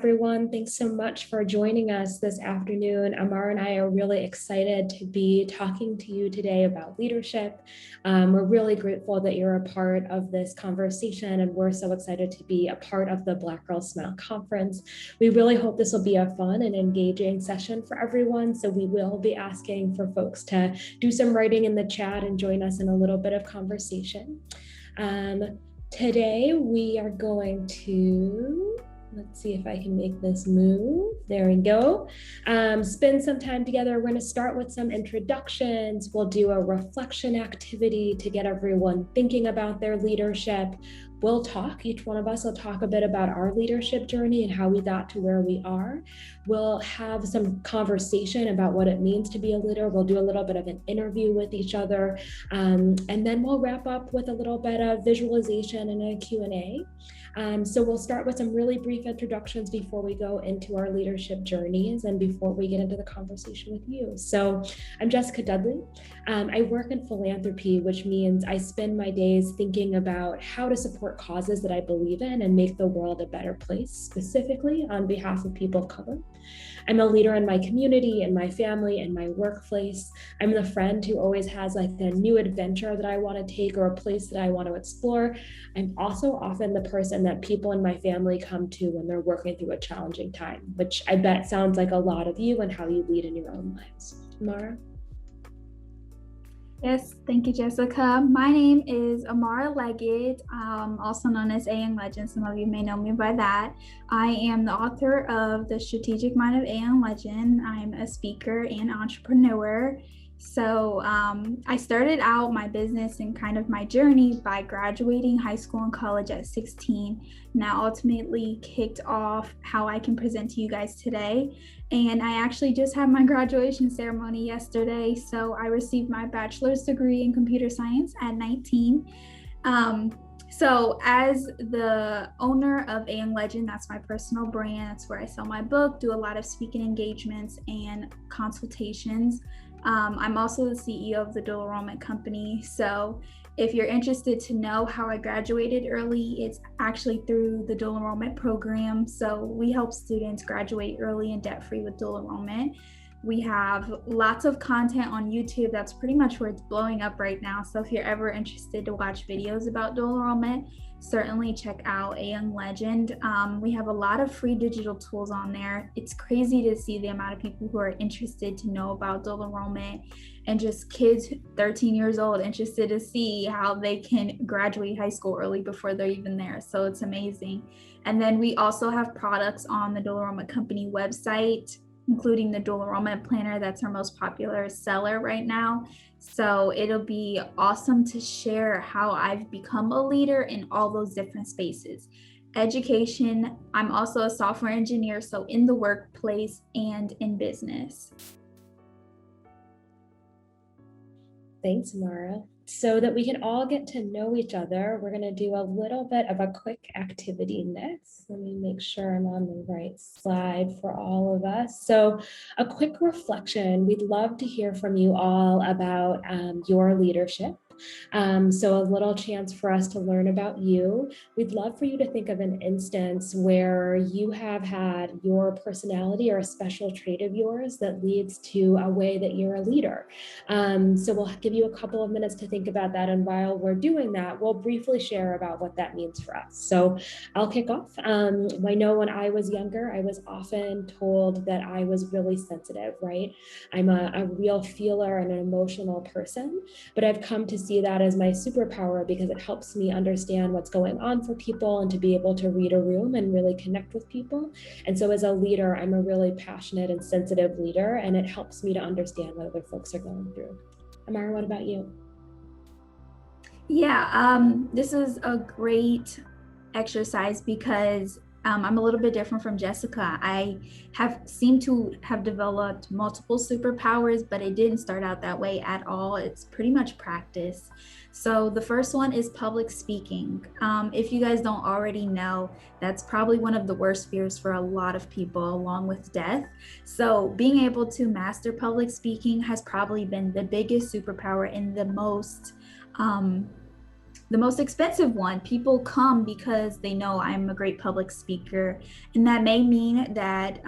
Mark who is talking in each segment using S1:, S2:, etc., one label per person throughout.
S1: everyone. Thanks so much for joining us this afternoon. Amara and I are really excited to be talking to you today about leadership. We're really grateful that you're a part of this conversation, and we're so excited to be a part of the Black Girls Smile Conference. We really hope this will be a fun and engaging session for everyone, so we will be asking for folks to do some writing in the chat and join us in a little bit of conversation. Today we are going to, let's see if I can make this move. There we go. Spend some time together. We're going to start with some introductions. We'll do a reflection activity to get everyone thinking about their leadership. We'll talk, each one of us will talk a bit about our leadership journey and how we got to where we are. We'll have some conversation about what it means to be a leader. We'll do a little bit of an interview with each other. And then we'll wrap up with a little bit of visualization and a Q&A. So we'll start with some really brief introductions before we go into our leadership journeys and before we get into the conversation with you. So I'm Jessyca Dudley. I work in philanthropy, which means I spend my days thinking about how to support causes that I believe in and make the world a better place, specifically on behalf of people of color. I'm a leader in my community, in my family, in my workplace. I'm the friend who always has like a new adventure that I want to take or a place that I want to explore. I'm also often the person that people in my family come to when they're working through a challenging time, which I bet sounds like a lot of you and how you lead in your own lives. Amara?
S2: Yes, thank you, Jessyca. My name is Amara Leggett, also known as A Young Legend. Some of you may know me by that. I am the author of The Strategic Mind of A Young Legend. I'm a speaker and entrepreneur. So I started out my business and kind of my journey by graduating high school and college at 16. And that ultimately kicked off how I can present to you guys today. And I actually just had my graduation ceremony yesterday. So I received my bachelor's degree in computer science at 19. So as the owner of A Young Legend, that's my personal brand. That's where I sell my book, do a lot of speaking engagements and consultations. I'm also the CEO of the Dual Enrollment company. So if you're interested to know how I graduated early, it's actually through the Dual Enrollment program. So we help students graduate early and debt-free with Dual Enrollment. We have lots of content on YouTube. That's pretty much where it's blowing up right now. So if you're ever interested to watch videos about Dual Enrollment, certainly check out A Young Legend. We have a lot of free digital tools on there. It's crazy to see the amount of people who are interested to know about dual enrollment, and just kids 13 years old interested to see how they can graduate high school early before they're even there. So it's amazing. And then we also have products on the Dual Enrollment company website, including the Dual Enrollment Planner. That's our most popular seller right now. So it'll be awesome to share how I've become a leader in all those different spaces. Education, I'm also a software engineer, so in the workplace and in business.
S1: Thanks, Amara. So that we can all get to know each other, we're going to do a little bit of a quick activity next. Let me make sure I'm on the right slide for all of us. So a quick reflection. We'd love to hear from you all about your leadership. So a little chance for us to learn about you. We'd love for you to think of an instance where you have had your personality or a special trait of yours that leads to a way that you're a leader. So we'll give you a couple of minutes to think about that. And while we're doing that, we'll briefly share about what that means for us. So I'll kick off. I know when I was younger, I was often told that I was really sensitive, right? I'm a real feeler and an emotional person, but I've come to see that as my superpower because it helps me understand what's going on for people and to be able to read a room and really connect with people. And so as a leader, I'm a really passionate and sensitive leader, and it helps me to understand what other folks are going through. Amara, what about you?
S2: Yeah, this is a great exercise because I'm a little bit different from Jessyca. I seemed to have developed multiple superpowers, but it didn't start out that way at all. It's pretty much practice. So the first one is public speaking. If you guys don't already know, that's probably one of the worst fears for a lot of people, along with death. So being able to master public speaking has probably been the biggest superpower and the most the most expensive one. People come because they know I'm a great public speaker, and that may mean that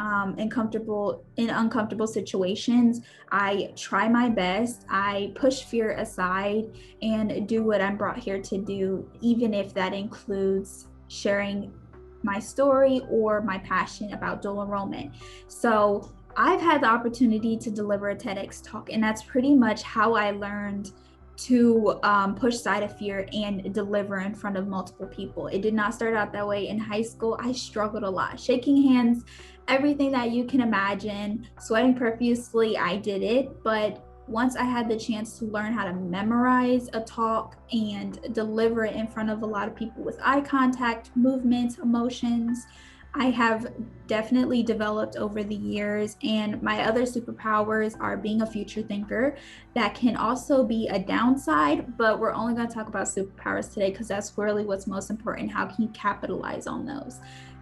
S2: in uncomfortable situations, I try my best. I push fear aside and do what I'm brought here to do, even if that includes sharing my story or my passion about dual enrollment. So I've had the opportunity to deliver a TEDx talk, and that's pretty much how I learned to push aside of fear and deliver in front of multiple people. It did not start out that way. In high school, I struggled a lot, shaking hands, everything that you can imagine, sweating profusely. I did it, but once I had the chance to learn how to memorize a talk and deliver it in front of a lot of people with eye contact, movements, emotions, I have definitely developed over the years. And my other superpowers are being a future thinker. That can also be a downside, but we're only going to talk about superpowers today because that's really what's most important. How can you capitalize on those?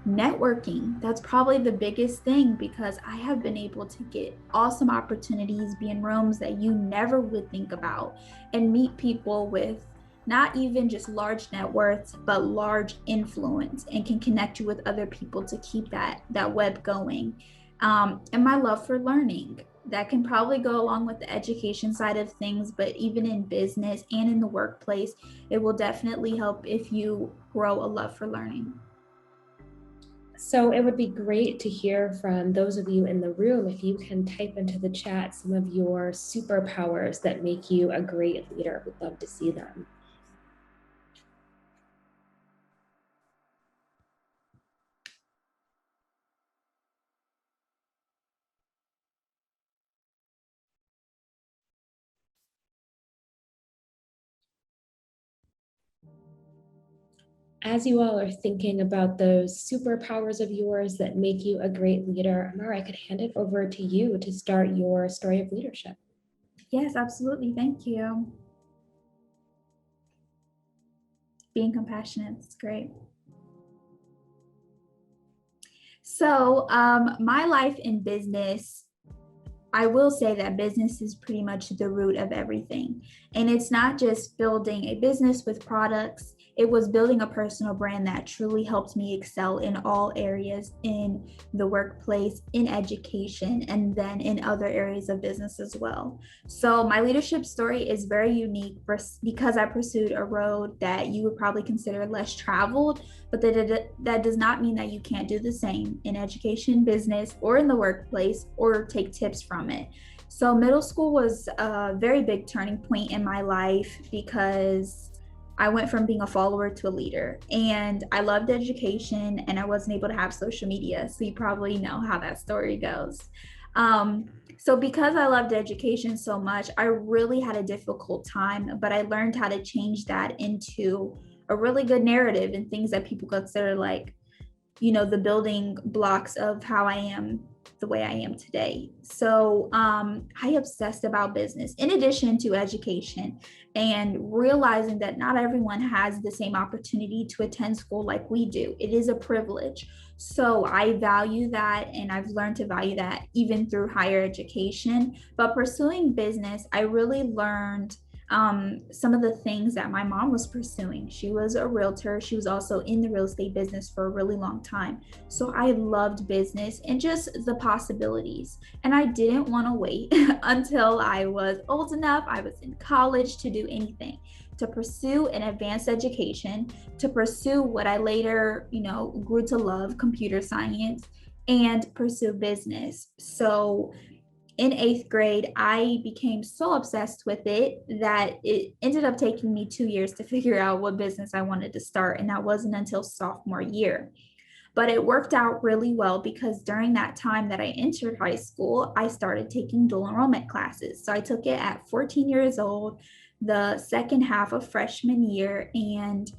S2: Networking, that's probably the biggest thing, because I have been able to get awesome opportunities, be in rooms that you never would think about, and meet people with not even just large net worths, but large influence, and can connect you with other people to keep that web going. And my love for learning, that can probably go along with the education side of things, but even in business and in the workplace, it will definitely help if you grow a love for learning.
S1: So it would be great to hear from those of you in the room if you can type into the chat some of your superpowers that make you a great leader. We'd love to see them. As you all are thinking about those superpowers of yours that make you a great leader, Amara, I could hand it over to you to start your story of leadership.
S2: Yes, absolutely. Thank you. Being compassionate is great. So my life in business, I will say that business is pretty much the root of everything. And it's not just building a business with products. It was building a personal brand that truly helped me excel in all areas, in the workplace, in education, and then in other areas of business as well. So my leadership story is very unique because I pursued a road that you would probably consider less traveled, but that does not mean that you can't do the same in education, business, or in the workplace, or take tips from it. So middle school was a very big turning point in my life because I went from being a follower to a leader, and I loved education, and I wasn't able to have social media. So you probably know how that story goes. So because I loved education so much, I really had a difficult time, but I learned how to change that into a really good narrative and things that people consider like, the building blocks of how I am the way I am today. So I obsessed about business in addition to education, and realizing that not everyone has the same opportunity to attend school like we do. It is a privilege. So I value that, and I've learned to value that even through higher education. But pursuing business, I really learned some of the things that my mom was pursuing. She was a realtor. She was also in the real estate business for a really long time. So I loved business and just the possibilities. And I didn't want to wait until I was old enough. I was in college to do anything, to pursue an advanced education, to pursue what I later, grew to love, computer science, and pursue business. So in 8th grade, I became so obsessed with it that it ended up taking me 2 years to figure out what business I wanted to start. And that wasn't until sophomore year. But it worked out really well because during that time that I entered high school, I started taking dual enrollment classes. So I took it at 14 years old, the second half of freshman year, and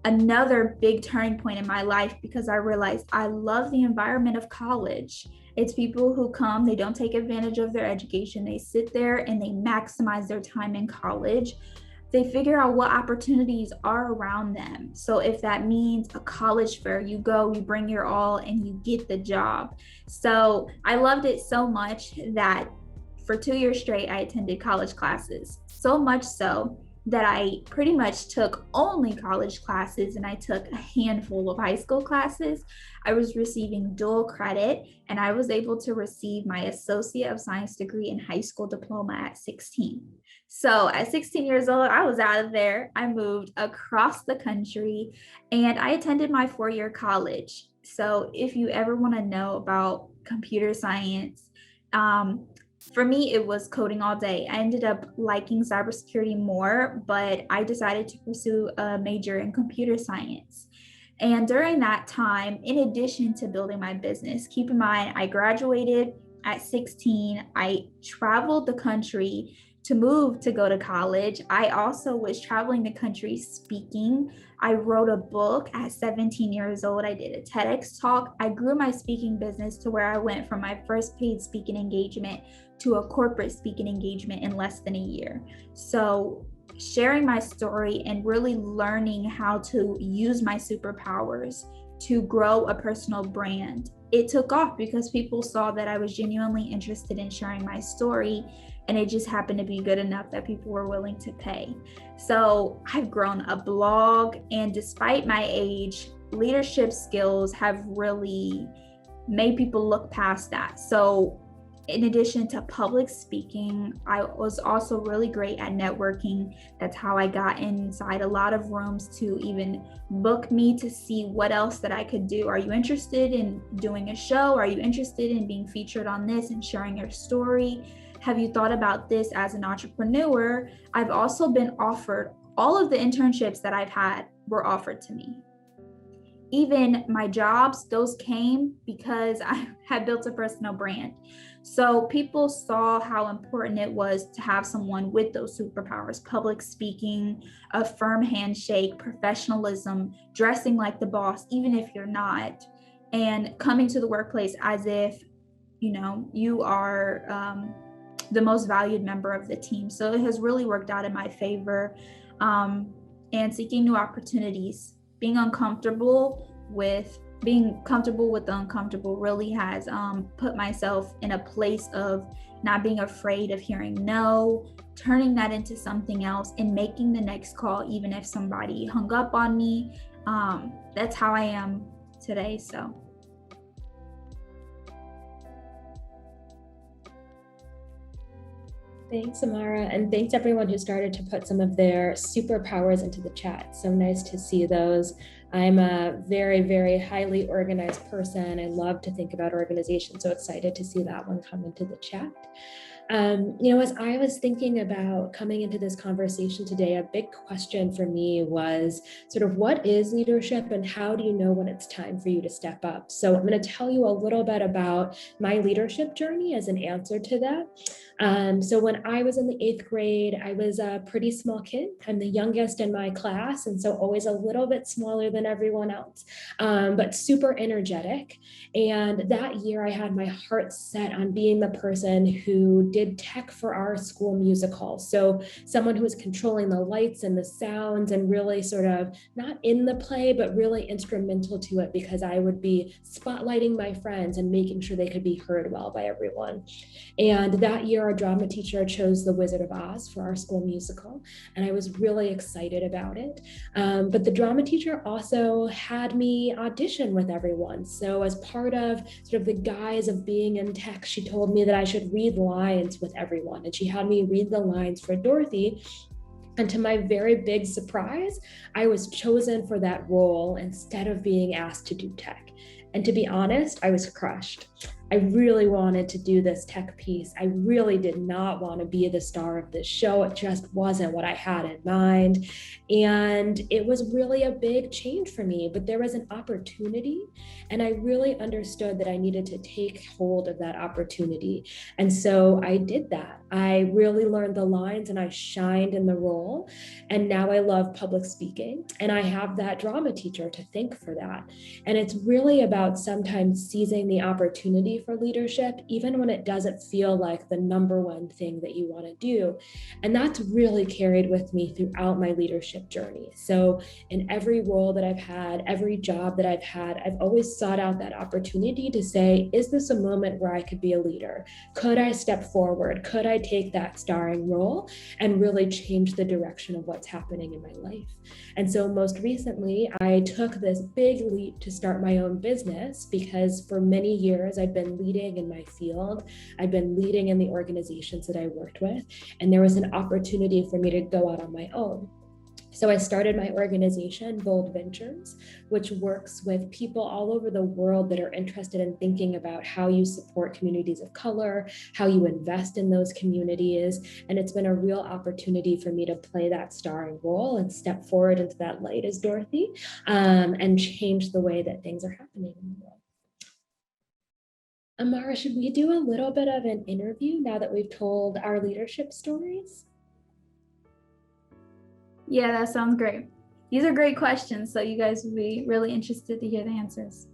S2: another big turning point in my life because I realized I love the environment of college. It's people who come, they don't take advantage of their education. They sit there and they maximize their time in college. They figure out what opportunities are around them. So if that means a college fair, you go, you bring your all, and you get the job. So I loved it so much that for 2 years straight, I attended college classes. So much so that I pretty much took only college classes and I took a handful of high school classes. I was receiving dual credit and I was able to receive my Associate of Science degree and high school diploma at 16. So at 16 years old, I was out of there. I moved across the country and I attended my 4-year college. So if you ever want to know about computer science, for me, it was coding all day. I ended up liking cybersecurity more, but I decided to pursue a major in computer science. And during that time, in addition to building my business, keep in mind, I graduated at 16. I traveled the country to move to go to college. I also was traveling the country speaking. I wrote a book at 17 years old. I did a TEDx talk. I grew my speaking business to where I went from my first paid speaking engagement to a corporate speaking engagement in less than a year. So sharing my story and really learning how to use my superpowers to grow a personal brand, it took off because people saw that I was genuinely interested in sharing my story, and it just happened to be good enough that people were willing to pay. So I've grown a blog, and despite my age, leadership skills have really made people look past that. So in addition to public speaking, I was also really great at networking. That's how I got inside a lot of rooms to even book me to see what else that I could do. Are you interested in doing a show? Are you interested in being featured on this and sharing your story? Have you thought about this as an entrepreneur? I've also been offered, all of the internships that I've had were offered to me. Even my jobs, those came because I had built a personal brand. So people saw how important it was to have someone with those superpowers: public speaking, a firm handshake, professionalism, dressing like the boss, even if you're not, and coming to the workplace as if, you are the most valued member of the team. So it has really worked out in my favor. And seeking new opportunities, being comfortable with the uncomfortable really has put myself in a place of not being afraid of hearing no, turning that into something else and making the next call, even if somebody hung up on me. That's how I am today. So
S1: thanks, Amara, and thanks everyone who started to put some of their superpowers into the chat. So nice to see those. I'm a very, very highly organized person. I love to think about organization, so excited to see that one come into the chat. As I was thinking about coming into this conversation today, a big question for me was sort of what is leadership and how do you know when it's time for you to step up? So I'm going to tell you a little bit about my leadership journey as an answer to that. So when I was in the 8th grade, I was a pretty small kid. I'm the youngest in my class, and so always a little bit smaller than everyone else, but super energetic. And that year I had my heart set on being the person who did tech for our school musical. So someone who was controlling the lights and the sounds and really sort of not in the play, but really instrumental to it, because I would be spotlighting my friends and making sure they could be heard well by everyone. And that year, our drama teacher chose The Wizard of Oz for our school musical, and I was really excited about it. But the drama teacher also had me audition with everyone. So as part of sort of the guise of being in tech, she told me that I should read lines with everyone, and she had me read the lines for Dorothy. And to my very big surprise, I was chosen for that role instead of being asked to do tech. And to be honest, I was crushed. I really wanted to do this tech piece. I really did not want to be the star of this show. It just wasn't what I had in mind. And it was really a big change for me, but there was an opportunity, and I really understood that I needed to take hold of that opportunity. And so I did that. I really learned the lines and I shined in the role. And now I love public speaking, and I have that drama teacher to thank for that. And it's really about sometimes seizing the opportunity opportunity for leadership, even when it doesn't feel like the number one thing that you want to do. And that's really carried with me throughout my leadership journey. So in every role that I've had, every job that I've had, I've always sought out that opportunity to say, is this a moment where I could be a leader? Could I step forward? Could I take that starring role and really change the direction of what's happening in my life? And so most recently, I took this big leap to start my own business, because for many years I've been leading in my field. I've been leading in the organizations that I worked with, and there was an opportunity for me to go out on my own. So I started my organization, Bold Ventures, which works with people all over the world that are interested in thinking about how you support communities of color, how you invest in those communities. And it's been a real opportunity for me to play that starring role and step forward into that light as Dorothy, and change the way that things are happening in the world. Amara, should we do a little bit of an interview now that we've told our leadership stories?
S2: Yeah, that sounds great. These are great questions, so you guys will be really interested to hear the answers.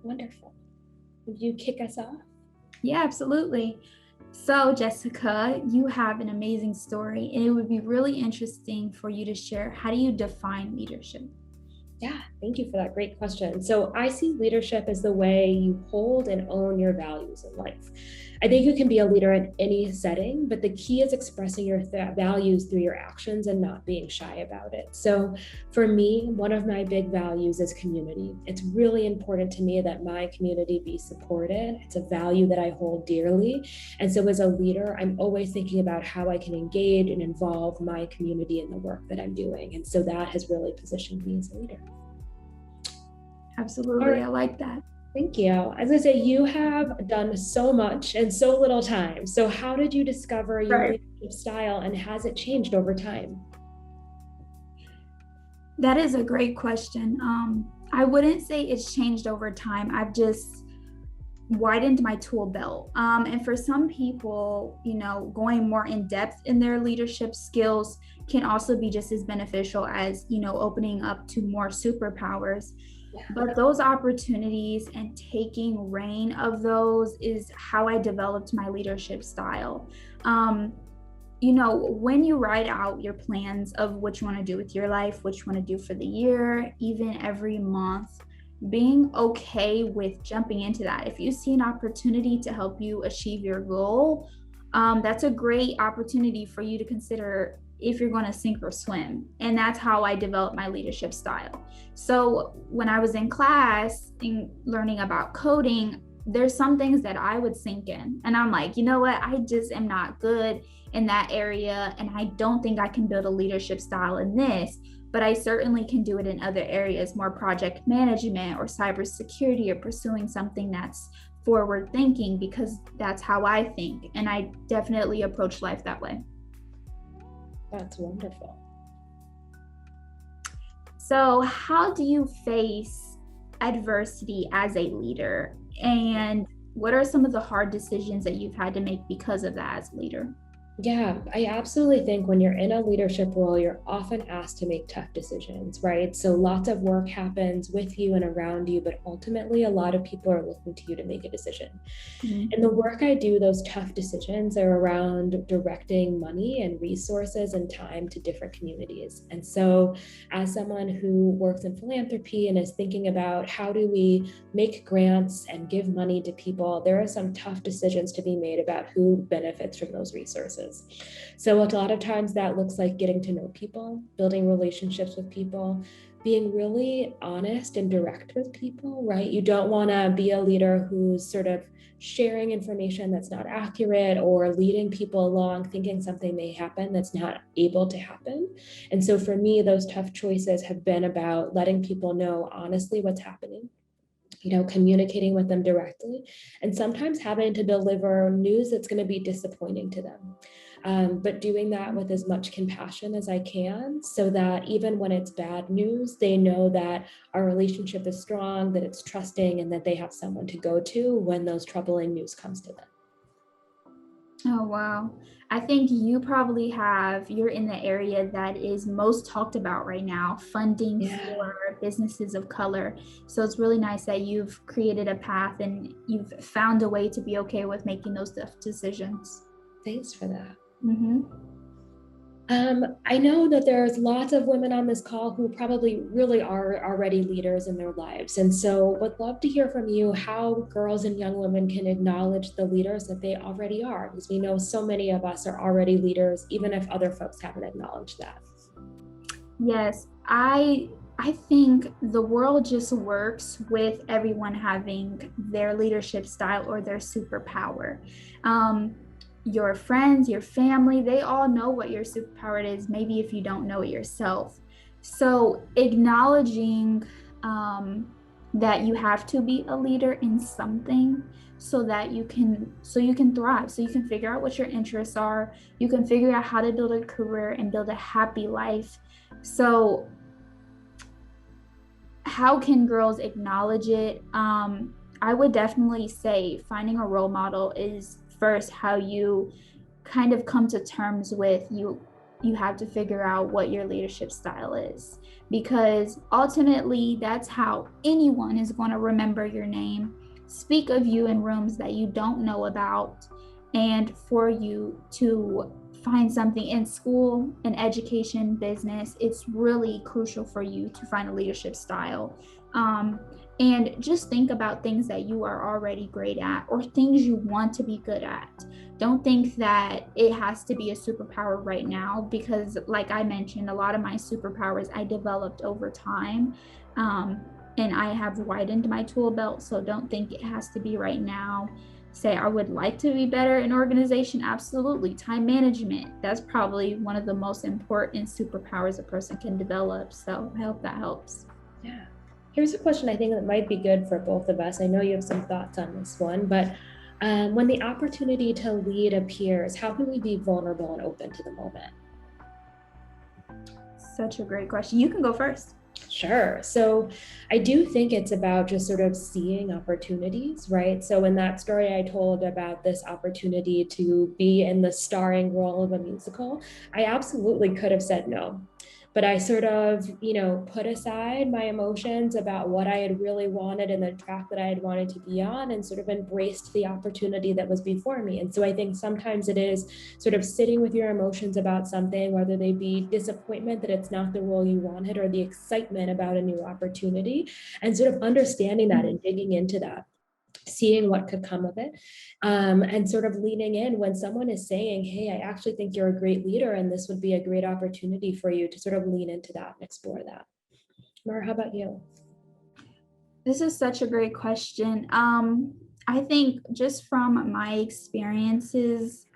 S1: Wonderful. Would you kick us off?
S2: Yeah, absolutely. So, Jessyca, you have an amazing story, and it would be really interesting for you to share. How do you define leadership?
S1: Yeah, thank you for that great question. So I see leadership as the way you hold and own your values in life. I think you can be a leader in any setting, but the key is expressing your values through your actions and not being shy about it. So for me, one of my big values is community. It's really important to me that my community be supported. It's a value that I hold dearly. And so as a leader, I'm always thinking about how I can engage and involve my community in the work that I'm doing. And so that has really positioned me as a leader.
S2: Absolutely, right. I like that.
S1: Thank you. As I say, you have done so much in so little time. So how did you discover your leadership style, and has it changed over time?
S2: That is a great question. I wouldn't say it's changed over time. I've just widened my tool belt. And for some people, going more in depth in their leadership skills can also be just as beneficial as, opening up to more superpowers. But those opportunities and taking reign of those is how I developed my leadership style. When you write out your plans of what you want to do with your life, what you want to do for the year, even every month, being okay with jumping into that. If you see an opportunity to help you achieve your goal, that's a great opportunity for you to consider if you're going to sink or swim. And that's how I developed my leadership style. So when I was in class and learning about coding, there's some things that I would sink in. And I'm like, you know what? I just am not good in that area. And I don't think I can build a leadership style in this, but I certainly can do it in other areas, more project management or cybersecurity, or pursuing something that's forward thinking, because that's how I think. And I definitely approach life that way.
S1: That's wonderful.
S2: So how do you face adversity as a leader? And what are some of the hard decisions that you've had to make because of that as a leader?
S1: Yeah, I absolutely think when you're in a leadership role, you're often asked to make tough decisions, right? So lots of work happens with you and around you, but ultimately a lot of people are looking to you to make a decision. Mm-hmm. And the work I do, those tough decisions are around directing money and resources and time to different communities. And so as someone who works in philanthropy and is thinking about how do we make grants and give money to people, there are some tough decisions to be made about who benefits from those resources. So a lot of times that looks like getting to know people, building relationships with people, being really honest and direct with people, right? You don't want to be a leader who's sort of sharing information that's not accurate or leading people along thinking something may happen that's not able to happen. And so for me, those tough choices have been about letting people know honestly what's happening, communicating with them directly, and sometimes having to deliver news that's going to be disappointing to them. But doing that with as much compassion as I can, so that even when it's bad news, they know that our relationship is strong, that it's trusting, and that they have someone to go to when those troubling news comes to them.
S2: Oh, wow. I think you're in the area that is most talked about right now, funding
S1: Yeah.
S2: for businesses of color. So it's really nice that you've created a path and you've found a way to be okay with making those decisions.
S1: Thanks for that.
S2: Mm-hmm.
S1: I know that there's lots of women on this call who probably really are already leaders in their lives. And so would love to hear from you how girls and young women can acknowledge the leaders that they already are, because we know so many of us are already leaders, even if other folks haven't acknowledged that.
S2: Yes, I think the world just works with everyone having their leadership style or their superpower. Um, your friends, your family, they all know what your superpower is, maybe if you don't know it yourself. So acknowledging that you have to be a leader in something so that you can thrive, so you can figure out what your interests are, you can figure out how to build a career and build a happy life. So how can girls acknowledge it? I would definitely say finding a role model is first how you kind of come to terms with you have to figure out what your leadership style is, because ultimately that's how anyone is going to remember your name, speak of you in rooms that you don't know about, and for you to find something in school, in education, business, it's really crucial for you to find a leadership style. And just think about things that you are already great at or things you want to be good at. Don't think that it has to be a superpower right now, because like I mentioned, a lot of my superpowers I developed over time. And I have widened my tool belt. So don't think it has to be right now. Say I would like to be better in organization. Absolutely. Time management. That's probably one of the most important superpowers a person can develop. So I hope that helps.
S1: Yeah. Here's a question I think that might be good for both of us. I know you have some thoughts on this one, but when the opportunity to lead appears, how can we be vulnerable and open to the moment?
S2: Such a great question. You can go first.
S1: Sure. So I do think it's about just sort of seeing opportunities, right? So in that story I told about this opportunity to be in the starring role of a musical, I absolutely could have said no. But I sort of, put aside my emotions about what I had really wanted and the track that I had wanted to be on and sort of embraced the opportunity that was before me. And so I think sometimes it is sort of sitting with your emotions about something, whether they be disappointment that it's not the role you wanted or the excitement about a new opportunity, and sort of understanding that and digging into that, seeing what could come of it, and sort of leaning in when someone is saying, hey, I actually think you're a great leader and this would be a great opportunity for you, to sort of lean into that and explore that. Mara, how about you?
S2: This is such a great question. I think just from my experiences,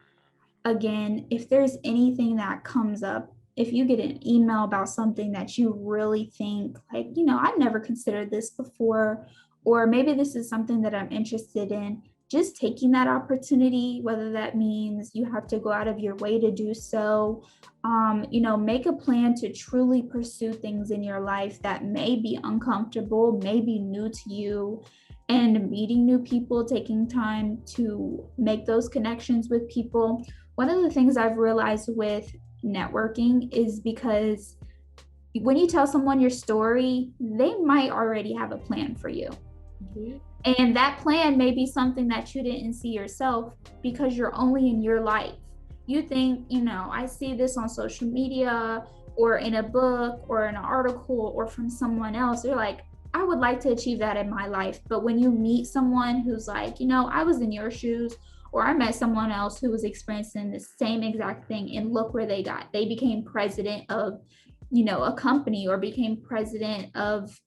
S2: again, if there's anything that comes up, if you get an email about something that you really think, like, I've never considered this before, or maybe this is something that I'm interested in, just taking that opportunity, whether that means you have to go out of your way to do so, make a plan to truly pursue things in your life that may be uncomfortable, may be new to you, and meeting new people, taking time to make those connections with people. One of the things I've realized with networking is because when you tell someone your story, they might already have a plan for you. Mm-hmm. And that plan may be something that you didn't see yourself because you're only in your life. You think, I see this on social media or in a book or in an article or from someone else. You're like, I would like to achieve that in my life. But when you meet someone who's like, I was in your shoes, or I met someone else who was experiencing the same exact thing, and look where they got. They became president of, a company, or became president of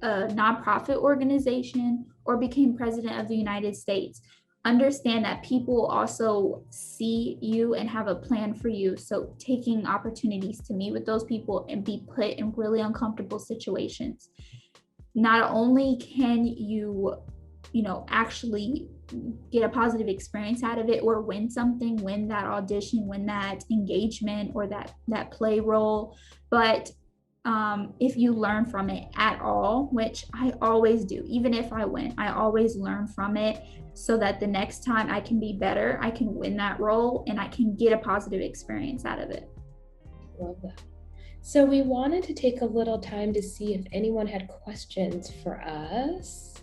S2: a nonprofit organization, or became president of the United States. Understand that people also see you and have a plan for you. So taking opportunities to meet with those people and be put in really uncomfortable situations. Not only can you, actually get a positive experience out of it or win something, win that audition, win that engagement or that play role, but if you learn from it at all, which I always do, even if I win, I always learn from it. so that the next time I can be better, I can win that role, and I can get a positive experience out of it.
S1: Love that. So we wanted to take a little time to see if anyone had questions for us.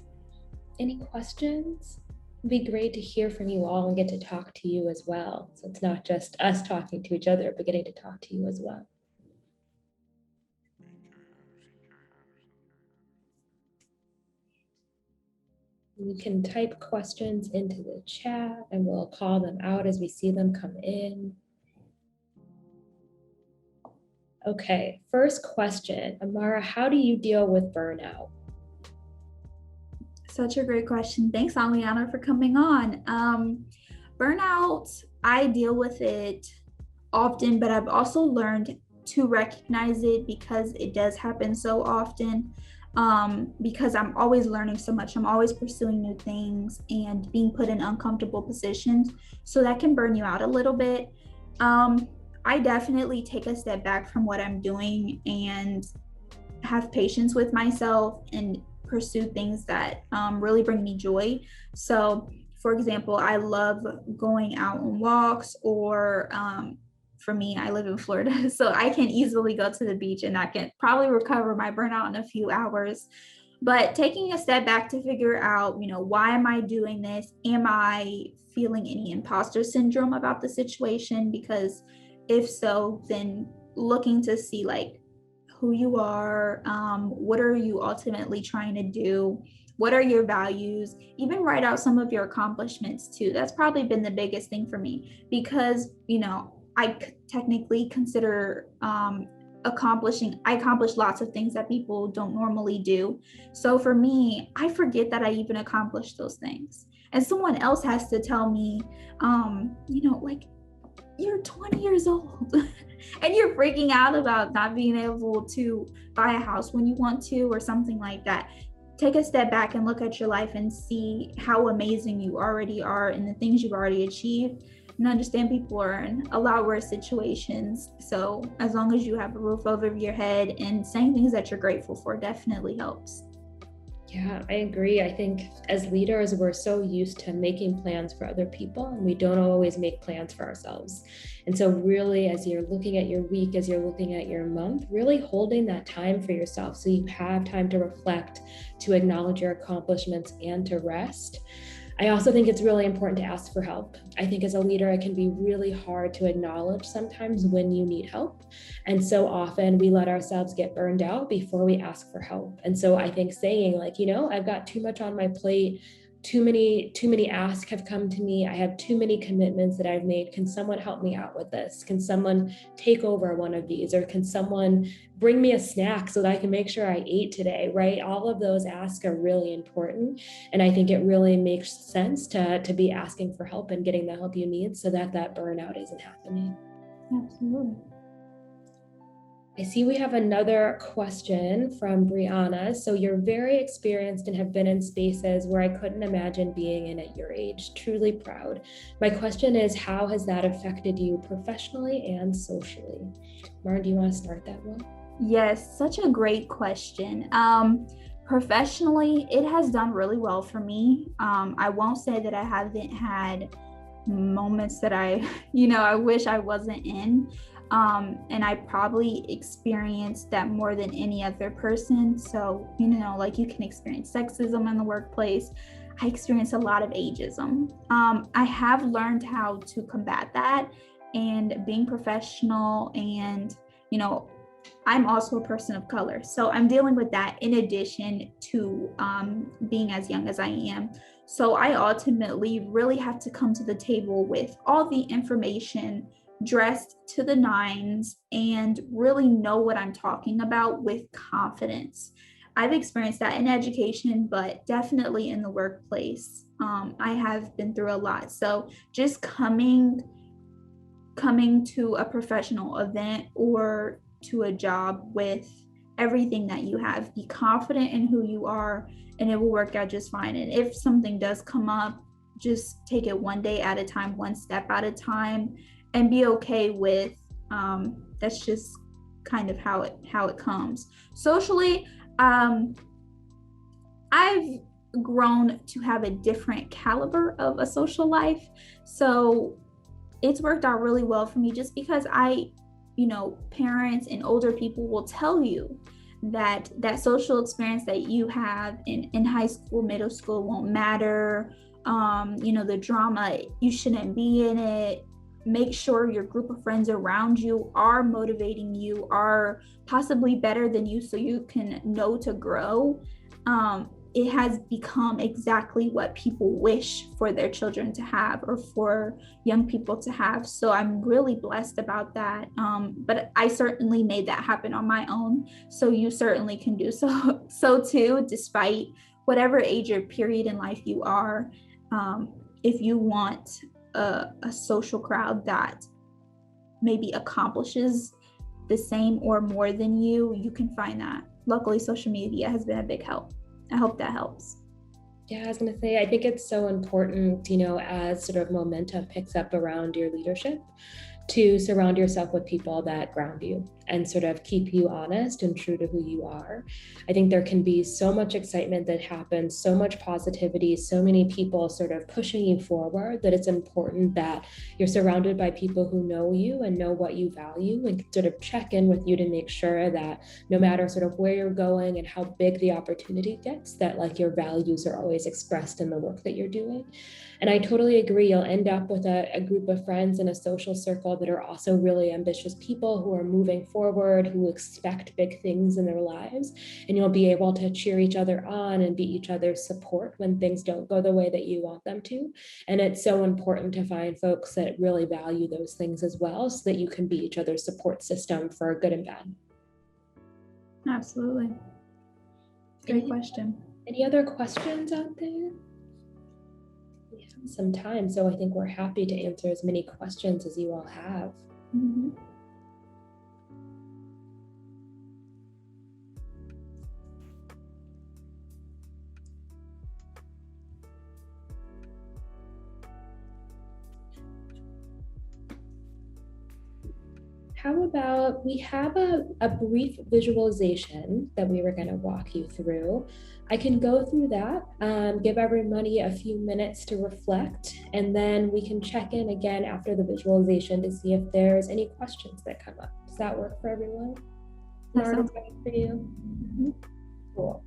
S1: Any questions? It'd be great to hear from you all and get to talk to you as well. So it's not just us talking to each other, but getting to talk to you as well. You can type questions into the chat and we'll call them out as we see them come in. Okay, first question. Amara, how do you deal with burnout?
S2: Such a great question. Thanks, Aliana, for coming on. Burnout, I deal with it often, but I've also learned to recognize it because it does happen so often. Because I'm always learning so much. I'm always pursuing new things and being put in uncomfortable positions. So that can burn you out a little bit. I definitely take a step back from what I'm doing and have patience with myself and pursue things that really bring me joy. So, for example, I love going out on walks, or for me, I live in Florida, so I can easily go to the beach and I can probably recover my burnout in a few hours. But taking a step back to figure out, why am I doing this? Am I feeling any imposter syndrome about the situation? Because if so, then looking to see like who you are, what are you ultimately trying to do? What are your values? Even write out some of your accomplishments too. That's probably been the biggest thing for me because, I technically consider I accomplish lots of things that people don't normally do. So for me, I forget that I even accomplished those things. And someone else has to tell me, like, you're 20 years old and you're freaking out about not being able to buy a house when you want to, or something like that. Take a step back and look at your life and see how amazing you already are and the things you've already achieved, and understand people are in a lot worse situations. So as long as you have a roof over your head, and saying things that you're grateful for definitely helps.
S1: Yeah, I agree. I think as leaders, we're so used to making plans for other people, and we don't always make plans for ourselves. And so really, as you're looking at your week, as you're looking at your month, really holding that time for yourself so you have time to reflect, to acknowledge your accomplishments, and to rest. I also think it's really important to ask for help. I think as a leader, it can be really hard to acknowledge sometimes when you need help. And so often we let ourselves get burned out before we ask for help. And so I think saying like, I've got too much on my plate, too many asks have come to me. I have too many commitments that I've made. Can someone help me out with this? Can someone take over one of these? Or can someone bring me a snack so that I can make sure I ate today, right? All of those asks are really important. And I think it really makes sense to be asking for help and getting the help you need so that burnout isn't happening.
S2: Absolutely.
S1: I see we have another question from Brianna. So you're very experienced and have been in spaces where I couldn't imagine being in at your age. Truly proud. My question is, how has that affected you professionally and socially? Mara, do you want to start that one?
S2: Yes, such a great question. Professionally, it has done really well for me. I won't say that I haven't had moments that I wish I wasn't in. And I probably experienced that more than any other person. So, like you can experience sexism in the workplace. I experienced a lot of ageism. I have learned how to combat that, and being professional, and, I'm also a person of color. So I'm dealing with that in addition to being as young as I am. So I ultimately really have to come to the table with all the information dressed to the nines and really know what I'm talking about with confidence. I've experienced that in education, but definitely in the workplace. I have been through a lot. So just coming to a professional event or to a job with everything that you have, be confident in who you are, and it will work out just fine. And if something does come up, just take it one day at a time, one step at a time, and be okay with that's just kind of how it comes. Socially, I've grown to have a different caliber of a social life. So it's worked out really well for me, just because parents and older people will tell you that social experience that you have in high school, middle school won't matter. The drama, you shouldn't be in it. Make sure your group of friends around you are motivating you, are possibly better than you, so you can know to grow. It has become exactly what people wish for their children to have, or for young people to have. So I'm really blessed about that. But I certainly made that happen on my own. So you certainly can do so too, despite whatever age or period in life you are. If you want a social crowd that maybe accomplishes the same or more than you can find that. Luckily, social media has been a big help. I hope that helps.
S1: Yeah, I was going to say, I think it's so important, as sort of momentum picks up around your leadership, to surround yourself with people that ground you and sort of keep you honest and true to who you are. I think there can be so much excitement that happens, so much positivity, so many people sort of pushing you forward, that it's important that you're surrounded by people who know you and know what you value, and sort of check in with you to make sure that no matter sort of where you're going and how big the opportunity gets, that like your values are always expressed in the work that you're doing. And I totally agree. You'll end up with a group of friends in a social circle that are also really ambitious people who are moving forward, who expect big things in their lives. And you'll be able to cheer each other on and be each other's support when things don't go the way that you want them to. And it's so important to find folks that really value those things as well, so that you can be each other's support system for good and bad.
S2: Absolutely. Great question.
S1: Any other questions out there? We have some time, so I think we're happy to answer as many questions as you all have.
S2: Mm-hmm.
S1: How about we have a brief visualization that we were going to walk you through. I can go through that, give everybody a few minutes to reflect, and then we can check in again after the visualization to see if there's any questions that come up. Does that work for everyone?
S2: That sounds
S1: good for you.
S2: Mm-hmm.
S1: Cool.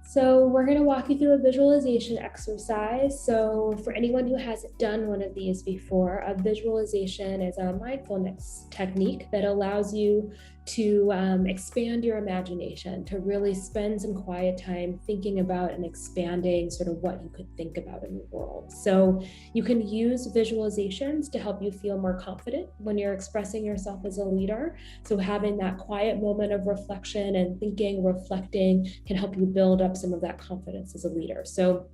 S1: So we're going to walk you through a visualization exercise. So for anyone who hasn't done one of these before, a visualization is a mindfulness technique that allows you to expand your imagination, to really spend some quiet time thinking about and expanding sort of what you could think about in the world. So you can use visualizations to help you feel more confident when you're expressing yourself as a leader. So having that quiet moment of reflection and thinking, reflecting, can help you build up some of that confidence as a leader. So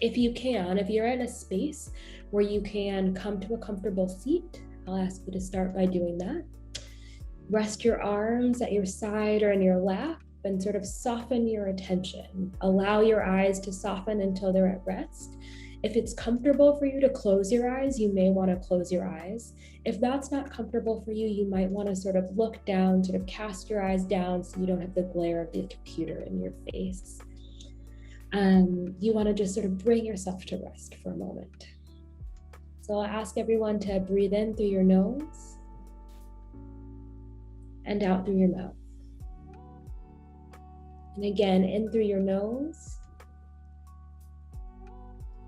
S1: if you're in a space where you can come to a comfortable seat, I'll ask you to start by doing that. Rest your arms at your side or in your lap and sort of soften your attention. Allow your eyes to soften until they're at rest. If it's comfortable for you to close your eyes, you may want to close your eyes. If that's not comfortable for you, you might want to sort of look down, sort of cast your eyes down so you don't have the glare of the computer in your face. You want to just sort of bring yourself to rest for a moment. So I'll ask everyone to breathe in through your nose and out through your mouth. And again, in through your nose,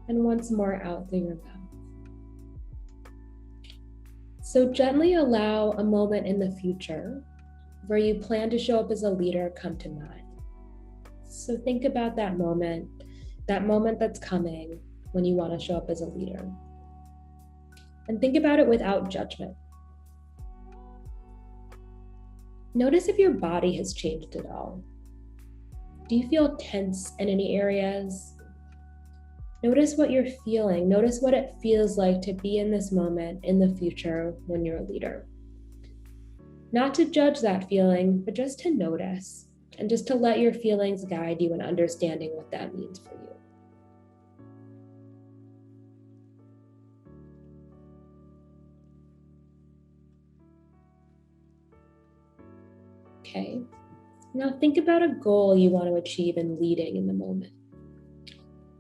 S1: and once more out through your mouth. So gently allow a moment in the future where you plan to show up as a leader come to mind. So think about that moment that's coming when you want to show up as a leader. And think about it without judgment. Notice if your body has changed at all. Do you feel tense in any areas? Notice what you're feeling. Notice what it feels like to be in this moment in the future when you're a leader. Not to judge that feeling, but just to notice and just to let your feelings guide you in understanding what that means for you. Okay, Now think about a goal you want to achieve in leading in the moment.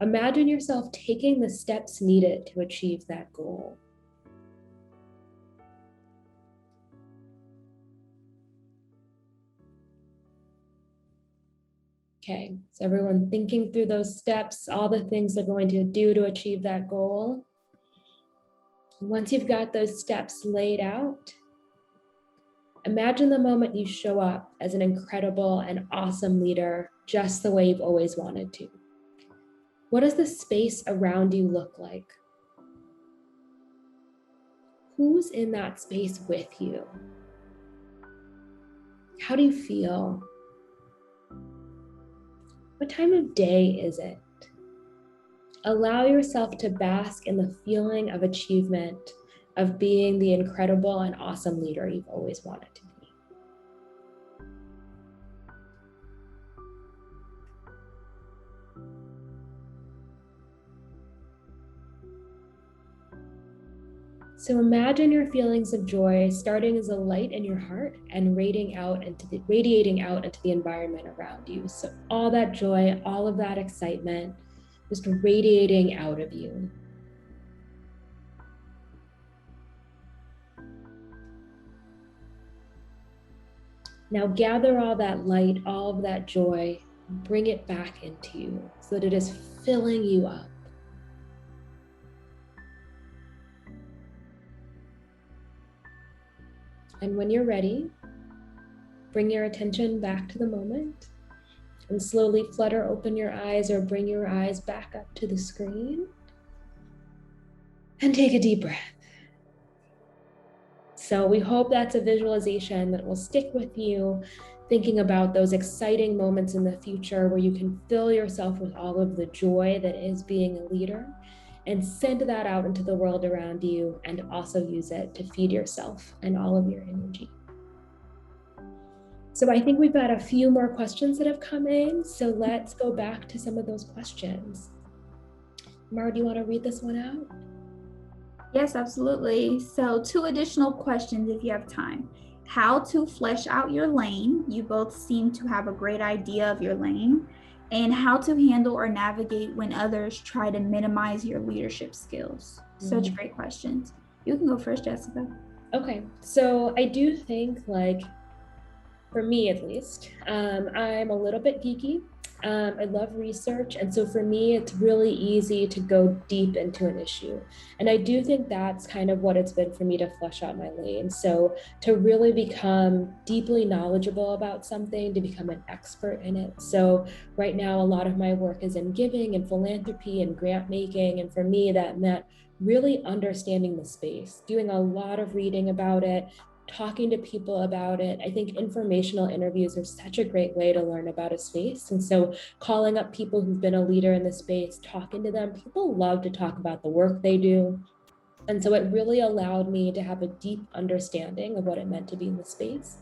S1: Imagine yourself taking the steps needed to achieve that goal. Okay, so everyone thinking through those steps, all the things they're going to do to achieve that goal. Once you've got those steps laid out, imagine the moment you show up as an incredible and awesome leader, just the way you've always wanted to. What does the space around you look like? Who's in that space with you? How do you feel? What time of day is it? Allow yourself to bask in the feeling of achievement, of being the incredible and awesome leader you've always wanted to be. So imagine your feelings of joy starting as a light in your heart and radiating out into the environment around you. So all that joy, all of that excitement, just radiating out of you. Now gather all that light, all of that joy, bring it back into you so that it is filling you up. And when you're ready, bring your attention back to the moment and slowly flutter open your eyes or bring your eyes back up to the screen and take a deep breath. So we hope that's a visualization that will stick with you, thinking about those exciting moments in the future where you can fill yourself with all of the joy that is being a leader and send that out into the world around you and also use it to feed yourself and all of your energy. So I think we've got a few more questions that have come in. So let's go back to some of those questions. Amara, do you want to read this one out?
S2: Yes, absolutely. So 2 additional questions if you have time. How to flesh out your lane. You both seem to have a great idea of your lane. And how to handle or navigate when others try to minimize your leadership skills. Such great questions. You can go first, Jessyca.
S1: Okay, so I do think, for me at least, I'm a little bit geeky. I love research. And so for me, it's really easy to go deep into an issue. And I do think that's kind of what it's been for me to flesh out my lane. So to really become deeply knowledgeable about something, to become an expert in it. So right now, a lot of my work is in giving and philanthropy and grant making. And for me, that meant really understanding the space, doing a lot of reading about it, talking to people about it. I think informational interviews are such a great way to learn about a space. And so calling up people who've been a leader in the space, talking to them, people love to talk about the work they do. And so it really allowed me to have a deep understanding of what it meant to be in the space.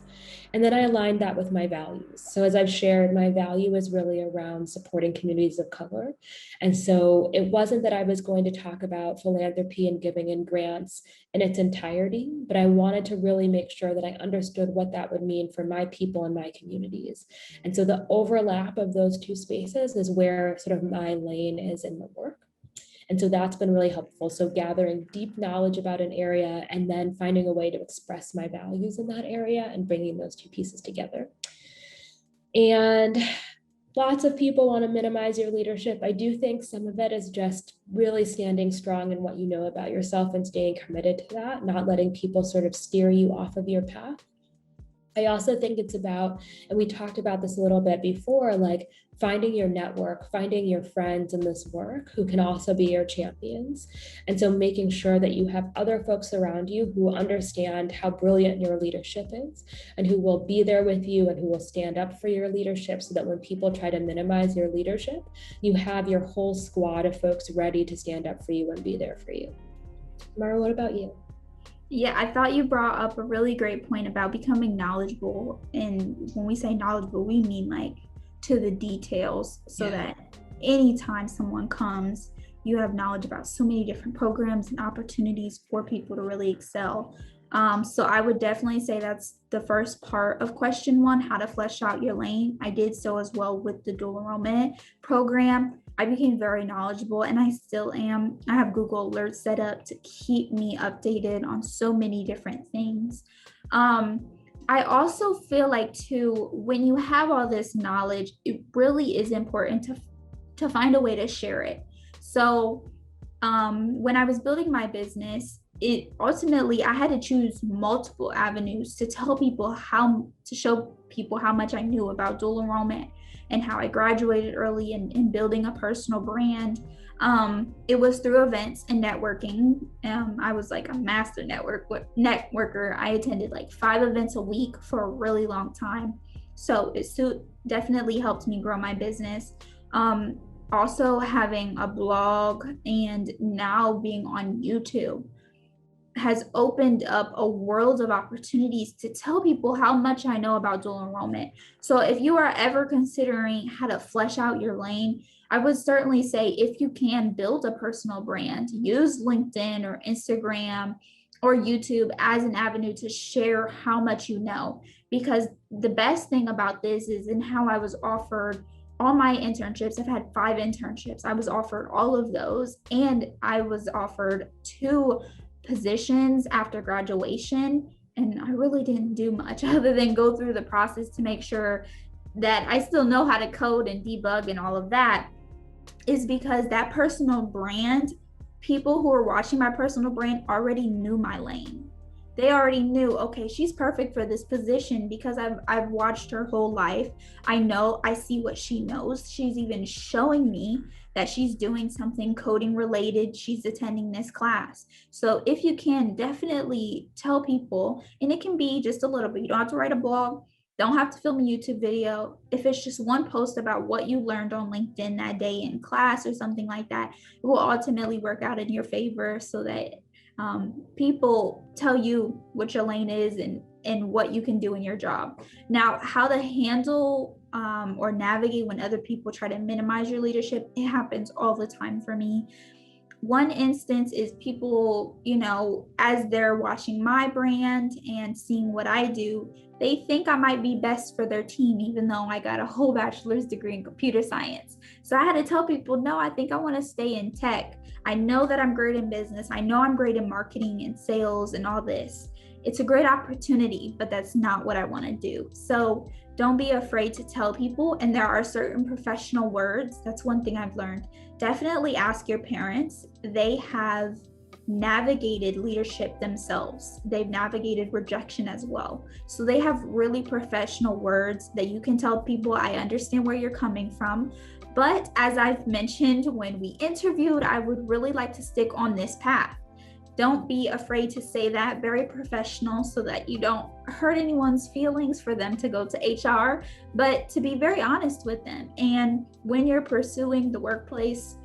S1: And then I aligned that with my values. So as I've shared, my value is really around supporting communities of color. And so it wasn't that I was going to talk about philanthropy and giving and grants in its entirety, but I wanted to really make sure that I understood what that would mean for my people and my communities. And so the overlap of those 2 spaces is where sort of my lane is in the work. And so that's been really helpful. So gathering deep knowledge about an area and then finding a way to express my values in that area and bringing those 2 pieces together. And lots of people want to minimize your leadership. I do think some of it is just really standing strong in what you know about yourself and staying committed to that, not letting people sort of steer you off of your path. I also think it's about, and we talked about this a little bit before, finding your network, finding your friends in this work who can also be your champions. And so making sure that you have other folks around you who understand how brilliant your leadership is and who will be there with you and who will stand up for your leadership so that when people try to minimize your leadership, you have your whole squad of folks ready to stand up for you and be there for you. Amara, what about you?
S2: Yeah, I thought you brought up a really great point about becoming knowledgeable. And when we say knowledgeable, we mean to the details so that anytime someone comes you have knowledge about so many different programs and opportunities for people to really excel. So I would definitely say that's the first part of question one, how to flesh out your lane. I did so as well with the dual enrollment program. I became very knowledgeable, and I still am. I have Google Alerts set up to keep me updated on so many different things. I also feel like too, when you have all this knowledge, it really is important to find a way to share it. So when I was building my business, it ultimately, I had to choose multiple avenues to tell people to show people how much I knew about dual enrollment and how I graduated early and building a personal brand. It was through events and networking. I was like a master networker. I attended like 5 events a week for a really long time. So it definitely helped me grow my business. Also having a blog and now being on YouTube has opened up a world of opportunities to tell people how much I know about dual enrollment. So if you are ever considering how to flesh out your lane, I would certainly say, if you can, build a personal brand, use LinkedIn or Instagram or YouTube as an avenue to share how much you know. Because the best thing about this is in how I was offered all my internships. I've had 5 internships. I was offered all of those, and I was offered 2 positions after graduation, and I really didn't do much other than go through the process to make sure that I still know how to code and debug and all of that. Is because that personal brand, people who are watching my personal brand already knew my lane. They already knew, okay, she's perfect for this position because I've watched her whole life. I see what she knows. She's even showing me that she's doing something coding related. She's attending this class. So if you can, definitely tell people, and it can be just a little bit. You don't have to write a blog. Don't have to film a YouTube video. If it's just one post about what you learned on LinkedIn that day in class or something like that, it will ultimately work out in your favor so that people tell you what your lane is and what you can do in your job. Now, how to handle or navigate when other people try to minimize your leadership, it happens all the time for me. One instance is people, as they're watching my brand and seeing what I do, they think I might be best for their team, even though I got a whole bachelor's degree in computer science. So I had to tell people, no, I think I want to stay in tech. I know that I'm great in business. I know I'm great in marketing and sales and all this. It's a great opportunity, but that's not what I want to do. So don't be afraid to tell people. And there are certain professional words. That's one thing I've learned. Definitely ask your parents. They have navigated leadership themselves. They've navigated rejection as well. So they have really professional words that you can tell people, I understand where you're coming from. But as I've mentioned when we interviewed, I would really like to stick on this path. Don't be afraid to say that, very professional, so that you don't hurt anyone's feelings for them to go to HR, but to be very honest with them. And when you're pursuing the workplace,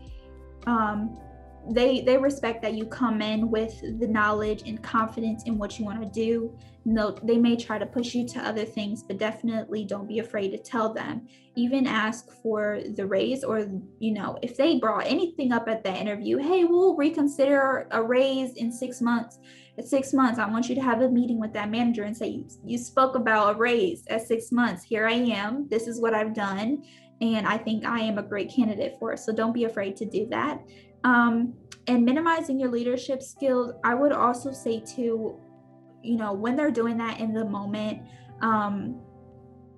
S2: they respect that you come in with the knowledge and confidence in what you want to do. No, they may try to push you to other things, but definitely don't be afraid to tell them. Even ask for the raise, or if they brought anything up at the interview, hey, we'll reconsider a raise in 6 months. At 6 months, I want you to have a meeting with that manager and say, you spoke about a raise at 6 months. Here I am. This is what I've done. And I think I am a great candidate for it. So don't be afraid to do that. And minimizing your leadership skills, I would also say too, when they're doing that in the moment,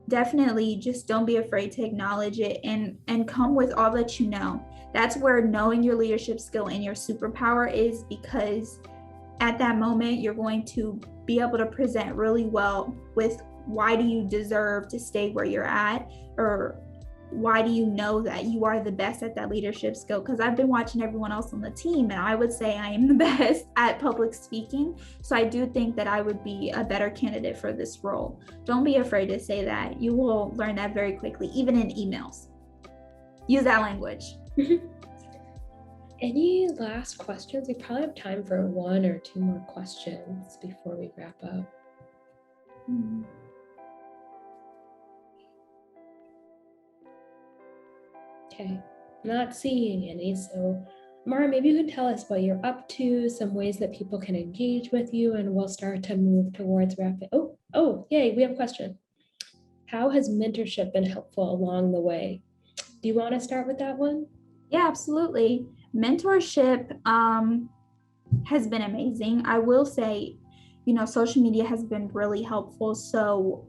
S2: definitely just don't be afraid to acknowledge it and come with all that you know. That's where knowing your leadership skill and your superpower is, because at that moment, you're going to be able to present really well with why do you deserve to stay where you're at, or why do you know that you are the best at that leadership skill? Because I've been watching everyone else on the team, and I would say I am the best at public speaking. So I do think that I would be a better candidate for this role. Don't be afraid to say that. You will learn that very quickly, even in emails. Use that language.
S1: Any last questions? We probably have time for 1 or 2 more questions before we wrap up. Okay, not seeing any, so Mara, maybe you can tell us what you're up to, some ways that people can engage with you, and we'll start to move towards wrapping. Yay, we have a question. How has mentorship been helpful along the way? Do you want to start with that one?
S2: Yeah, absolutely. Mentorship has been amazing. I will say, social media has been really helpful. So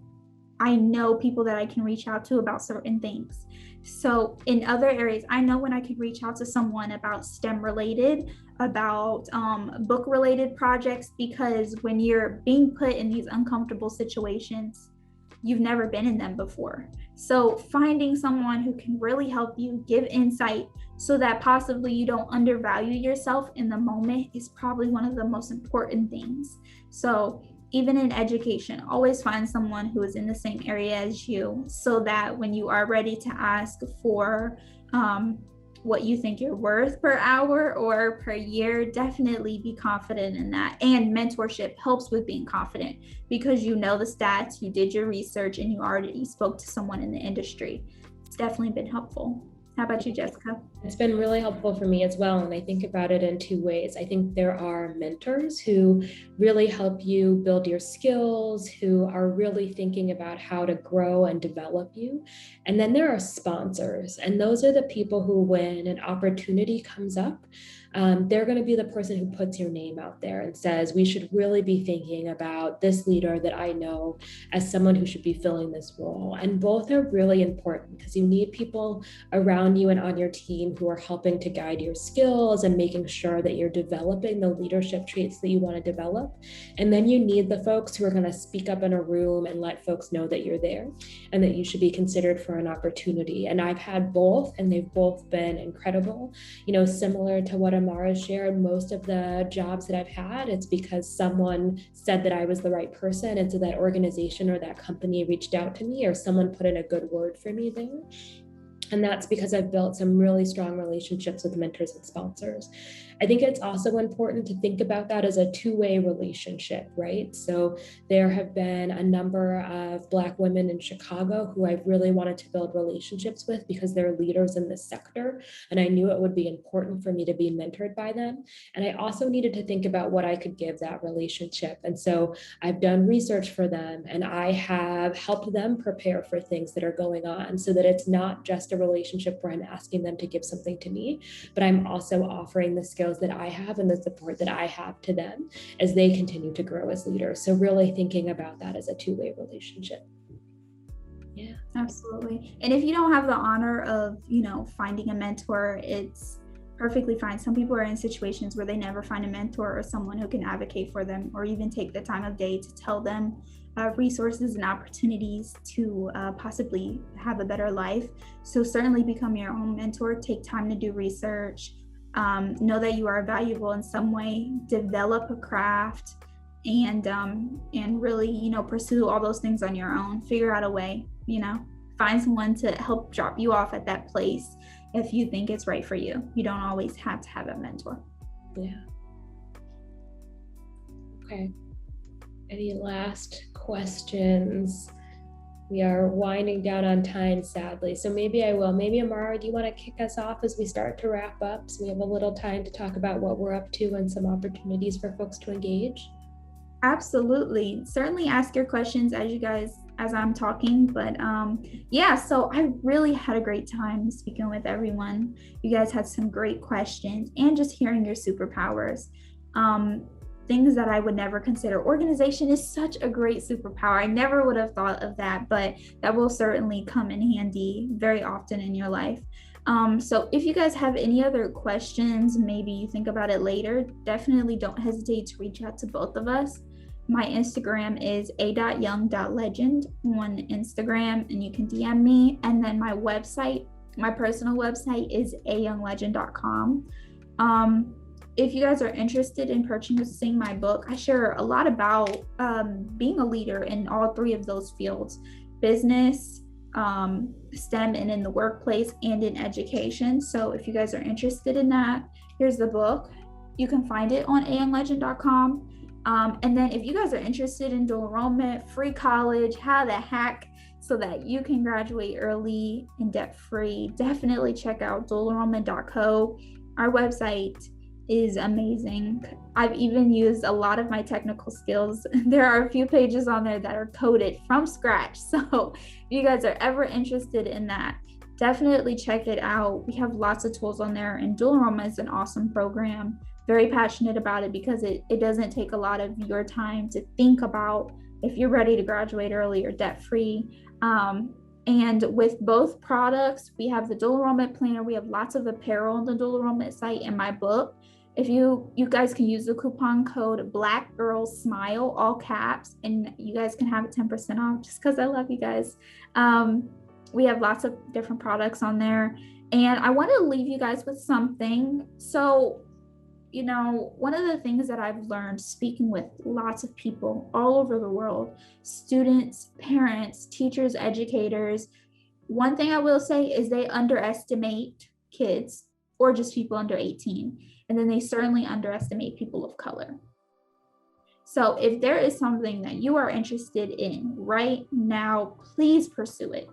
S2: I know people that I can reach out to about certain things. So in other areas, I know when I can reach out to someone about STEM related, about book related projects, because when you're being put in these uncomfortable situations, you've never been in them before. So finding someone who can really help you give insight so that possibly you don't undervalue yourself in the moment is probably one of the most important things. So even in education, always find someone who is in the same area as you, so that when you are ready to ask for what you think you're worth per hour or per year, definitely be confident in that. And mentorship helps with being confident because you know the stats, you did your research, and you already spoke to someone in the industry. It's definitely been helpful. How about you, Jessyca?
S1: It's been really helpful for me as well. And I think about it in two ways. I think there are mentors who really help you build your skills, who are really thinking about how to grow and develop you. And then there are sponsors. And those are the people who, when an opportunity comes up, they're going to be the person who puts your name out there and says, we should really be thinking about this leader that I know as someone who should be filling this role. And both are really important because you need people around you and on your team who are helping to guide your skills and making sure that you're developing the leadership traits that you want to develop. And then you need the folks who are going to speak up in a room and let folks know that you're there and that you should be considered for an opportunity. And I've had both, and they've both been incredible. Similar to what Amara shared, most of the jobs that I've had, it's because someone said that I was the right person. And so that organization or that company reached out to me, or someone put in a good word for me there. And that's because I've built some really strong relationships with mentors and sponsors. I think it's also important to think about that as a two-way relationship, right? So there have been a number of Black women in Chicago who I've really wanted to build relationships with because they're leaders in this sector. And I knew it would be important for me to be mentored by them. And I also needed to think about what I could give that relationship. And so I've done research for them, and I have helped them prepare for things that are going on so that it's not just a relationship where I'm asking them to give something to me, but I'm also offering the skills that I have and the support that I have to them as they continue to grow as leaders. So really thinking about that as a two-way relationship. Yeah,
S2: absolutely. And if you don't have the honor of, finding a mentor, it's perfectly fine. Some people are in situations where they never find a mentor or someone who can advocate for them, or even take the time of day to tell them resources and opportunities to possibly have a better life. So certainly become your own mentor, take time to do research, know that you are valuable in some way, develop a craft, and really, pursue all those things on your own. Figure out a way, find someone to help drop you off at that place if you think it's right for you. You don't always have to have a mentor.
S1: Yeah. Okay. Any last questions? We are winding down on time, sadly. So maybe I will. Maybe Amara, do you want to kick us off as we start to wrap up? So we have a little time to talk about what we're up to and some opportunities for folks to engage.
S2: Absolutely. Certainly ask your questions as I'm talking, but so I really had a great time speaking with everyone. You guys had some great questions, and just hearing your superpowers. Things that I would never consider. Organization is such a great superpower. I never would have thought of that, but that will certainly come in handy very often in your life. So if you guys have any other questions, maybe you think about it later, definitely don't hesitate to reach out to both of us. My Instagram is a.young.legend on Instagram, and you can DM me. And then my website, my personal website is ayounglegend.com. If you guys are interested in purchasing my book, I share a lot about being a leader in all three of those fields: business, STEM, and in the workplace, and in education. So if you guys are interested in that, here's the book. You can find it on ayounglegend.com. And then if you guys are interested in dual enrollment, free college, how to hack so that you can graduate early and debt-free, definitely check out dualenrollment.co. Our website is amazing. I've even used a lot of my technical skills. There are a few pages on there that are coded from scratch. So if you guys are ever interested in that, definitely check it out. We have lots of tools on there, and dual enrollment is an awesome program. Very passionate about it because it doesn't take a lot of your time to think about if you're ready to graduate early or debt-free. And with both products, we have the dual enrollment planner. We have lots of apparel on the dual enrollment site and my book. If you guys can use the coupon code Black Girls Smile, all caps, and you guys can have 10% off just because I love you guys. We have lots of different products on there. And I want to leave you guys with something. So, you know, one of the things that I've learned speaking with lots of people all over the world, students, parents, teachers, educators, one thing I will say is they underestimate kids or just people under 18. And then they certainly underestimate people of color. So if there is something that you are interested in right now, please pursue it.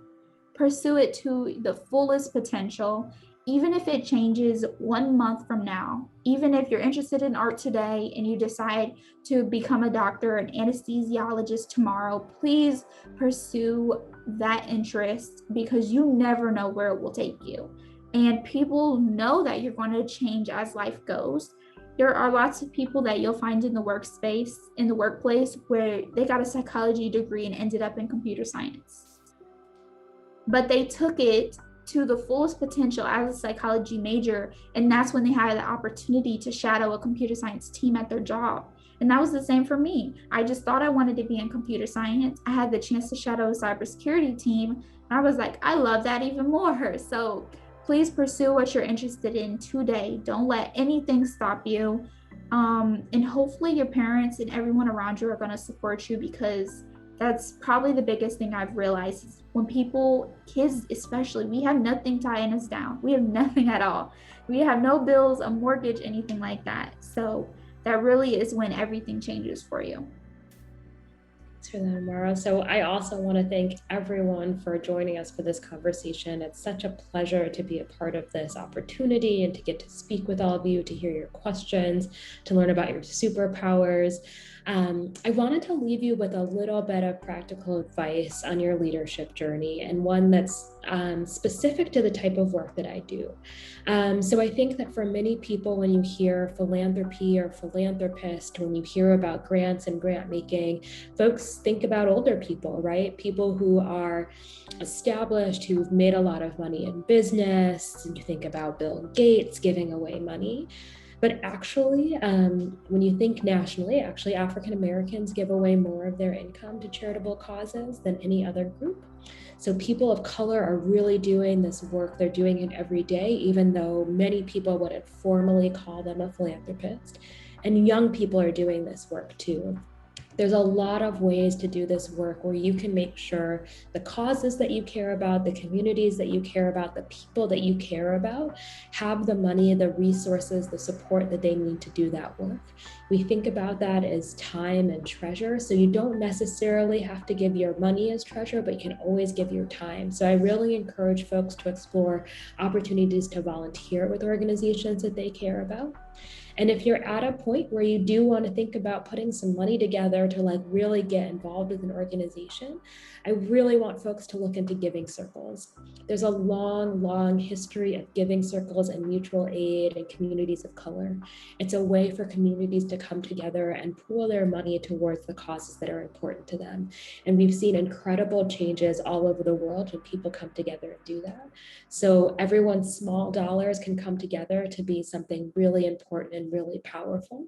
S2: Pursue it to the fullest potential, even if it changes 1 month from now. Even if you're interested in art today and you decide to become a doctor, an anesthesiologist tomorrow, please pursue that interest because you never know where it will take you. And people know that you're going to change as life goes. There are lots of people that you'll find in the workspace, in the workplace, where they got a psychology degree and ended up in computer science. But they took it to the fullest potential as a psychology major, and that's when they had the opportunity to shadow a computer science team at their job. And that was the same for me. I just thought I wanted to be in computer science. I had the chance to shadow a cybersecurity team, and I was like, I love that even more. So please pursue what you're interested in today. Don't let anything stop you. And hopefully your parents and everyone around you are going to support you, because that's probably the biggest thing I've realized is when people, kids especially, we have nothing tying us down. We have nothing at all. We have no bills, a mortgage, anything like that. So that really is when everything changes for you.
S1: Thanks for that, Amara. So I also want to thank everyone for joining us for this conversation. It's such a pleasure to be a part of this opportunity and to get to speak with all of you, to hear your questions, to learn about your superpowers. I wanted to leave you with a little bit of practical advice on your leadership journey, and one that's specific to the type of work that I do. So I think that for many people, when you hear philanthropy or philanthropist, when you hear about grants and grant making, folks think about older people, right? People who are established, who've made a lot of money in business, and you think about Bill Gates giving away money. But actually, when you think nationally, actually African Americans give away more of their income to charitable causes than any other group. So people of color are really doing this work. They're doing it every day, even though many people wouldn't formally call them a philanthropist. And young people are doing this work too. There's a lot of ways to do this work where you can make sure the causes that you care about, the communities that you care about, the people that you care about have the money, the resources, the support that they need to do that work. We think about that as time and treasure. So you don't necessarily have to give your money as treasure, but you can always give your time. So I really encourage folks to explore opportunities to volunteer with organizations that they care about. And if you're at a point where you do want to think about putting some money together to like really get involved with an organization, I really want folks to look into giving circles. There's a long, long history of giving circles and mutual aid and communities of color. It's a way for communities to come together and pool their money towards the causes that are important to them. And we've seen incredible changes all over the world when people come together and do that. So everyone's small dollars can come together to be something really important and really powerful.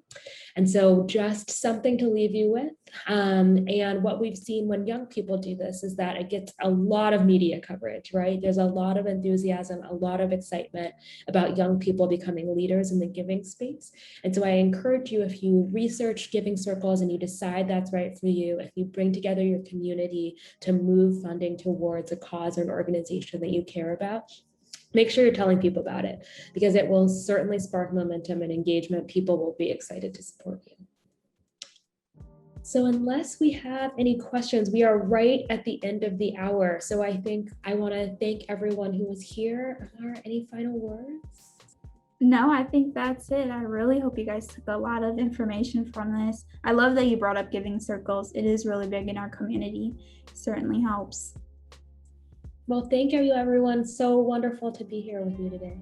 S1: And so just something to leave you with. And what we've seen when young people do this is that it gets a lot of media coverage, right? There's a lot of enthusiasm, a lot of excitement about young people becoming leaders in the giving space. And so I encourage you, if you research giving circles and you decide that's right for you, if you bring together your community to move funding towards a cause or an organization that you care about, make sure you're telling people about it, because it will certainly spark momentum and engagement. People will be excited to support you. So unless we have any questions, we are right at the end of the hour. So I think I want to thank everyone who was here. Amara, any final words?
S2: No, I think that's it. I really hope you guys took a lot of information from this. I love that you brought up giving circles. It is really big in our community. Certainly helps.
S1: Well, thank you, everyone. So wonderful to be here with you today.